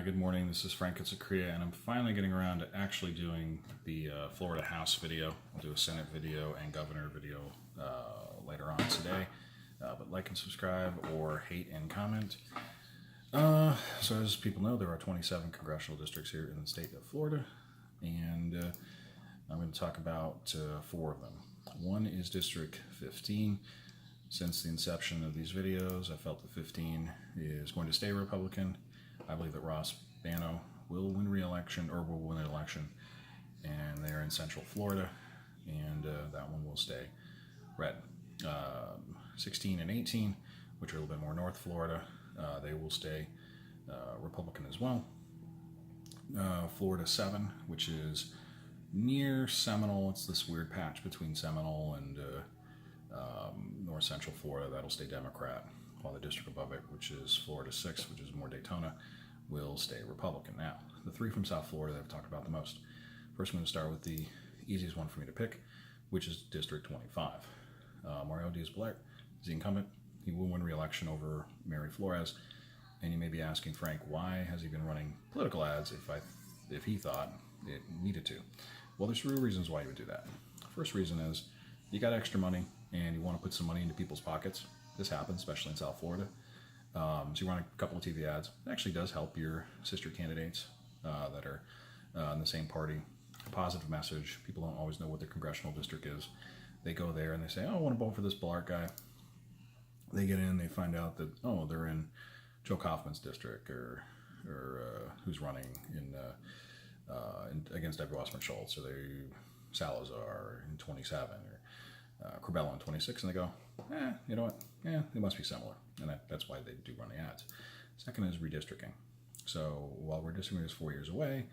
Good morning. This is Frank Katsukria, and I'm finally getting around to actually doing the Florida House video. I'll do a Senate video and Governor video later on today. But like and subscribe, or hate and comment. So as people know, there are 27 congressional districts here in the state of Florida, and I'm going to talk about 4 of them. One is District 15. Since the inception of these videos, I felt that 15 is going to stay Republican. I believe that Ross Bano will win re-election, or will win an election, and they're in Central Florida, and that one will stay red. 16 and 18, which are a little bit more North Florida, they will stay Republican as well. Florida 7, which is near Seminole, it's this weird patch between Seminole and North Central Florida, that'll stay Democrat, while the district above it, which is Florida 6, which is more Daytona, will stay Republican. Now, the 3 from South Florida that I've talked about the most. First, I'm going to start with the easiest one for me to pick, which is District 25. Mario Diaz-Balart is the incumbent. He will win re-election over Mary Flores, and you may be asking, Frank, why has he been running political ads if he thought it needed to? Well, there's 3 reasons why he would do that. First reason is you got extra money and you want to put some money into people's pockets. This happens, especially in South Florida. So you run a couple of TV ads. It actually does help your sister candidates that are in the same party. A positive message. People don't always know what their congressional district is. They go there and they say, oh, I want to vote for this Balart guy. They get in, they find out that, oh, they're in Joe Kaufman's district, or who's running against Debbie Wasserman Schultz, or they Salazar in 27, or Corbello in 26, and they go, you know what? Yeah, they must be similar, and that's why they do run the ads. Second is redistricting. So while redistricting is 4 years away,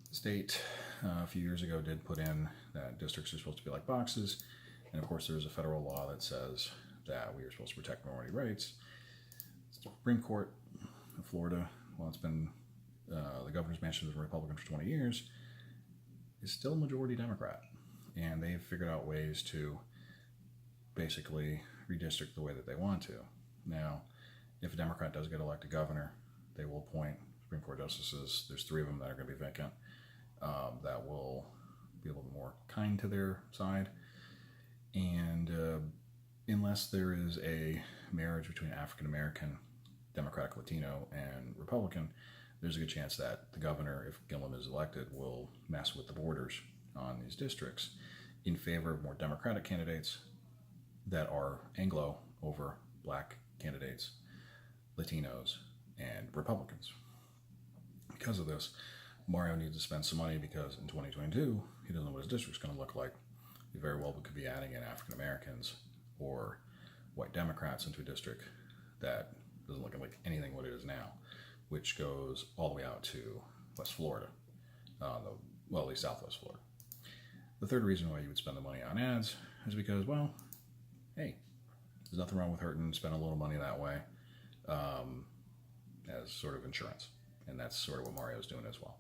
the state a few years ago did put in that districts are supposed to be like boxes, and of course there's a federal law that says that we are supposed to protect minority rights. The Supreme Court of Florida, while it's been the governor's mansion has been Republican for 20 years, is still majority Democrat, and they've figured out ways to basically redistrict the way that they want to. Now, if a Democrat does get elected governor, they will appoint Supreme Court justices. There's 3 of them that are going to be vacant, that will be a little bit more kind to their side. And unless there is a marriage between African American, Democratic, Latino, and Republican, there's a good chance that the governor, if Gillum is elected, will mess with the borders on these districts in favor of more Democratic candidates that are Anglo over Black candidates, Latinos, and Republicans. Because of this, Mario needs to spend some money, because in 2022, he doesn't know what his district's going to look like. He very well could be adding in African Americans or white Democrats into a district that doesn't look like anything what it is now, which goes all the way out to West Florida, well, at least Southwest Florida. The third reason why you would spend the money on ads is because, well, hey, there's nothing wrong with hurting, spending a little money that way as sort of insurance, and that's sort of what Mario's doing as well.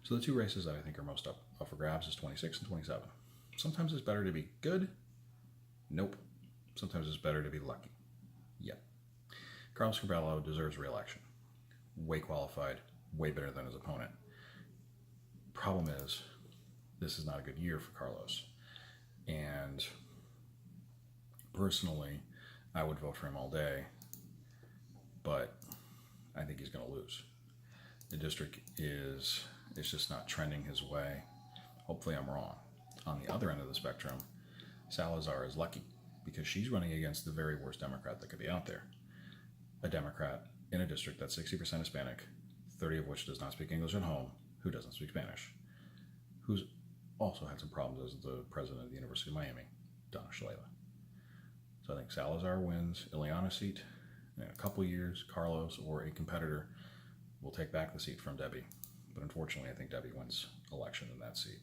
So the 2 races that I think are most up for grabs is 26 and 27. Sometimes it's better to be good. Nope. Sometimes it's better to be lucky. Yep. Carlos Corbello deserves re-election. Way qualified, way better than his opponent. Problem is, this is not a good year for Carlos. And personally, I would vote for him all day, but I think he's going to lose. The district is just not trending his way. Hopefully I'm wrong. On the other end of the spectrum, Salazar is lucky, because she's running against the very worst Democrat that could be out there. A Democrat in a district that's 60% Hispanic, 30 of which does not speak English at home, who doesn't speak Spanish, who's also had some problems as the president of the University of Miami, Donna Shalala. So I think Salazar wins Ileana's seat. In a couple years, Carlos or a competitor will take back the seat from Debbie. But unfortunately, I think Debbie wins election in that seat.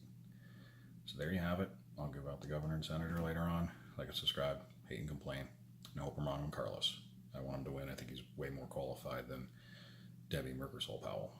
So there you have it. I'll give out the governor and senator later on. Like and subscribe, hate and complain. And I hope I'm wrong on Carlos. I want him to win. I think he's way more qualified than Debbie Merkersol Powell.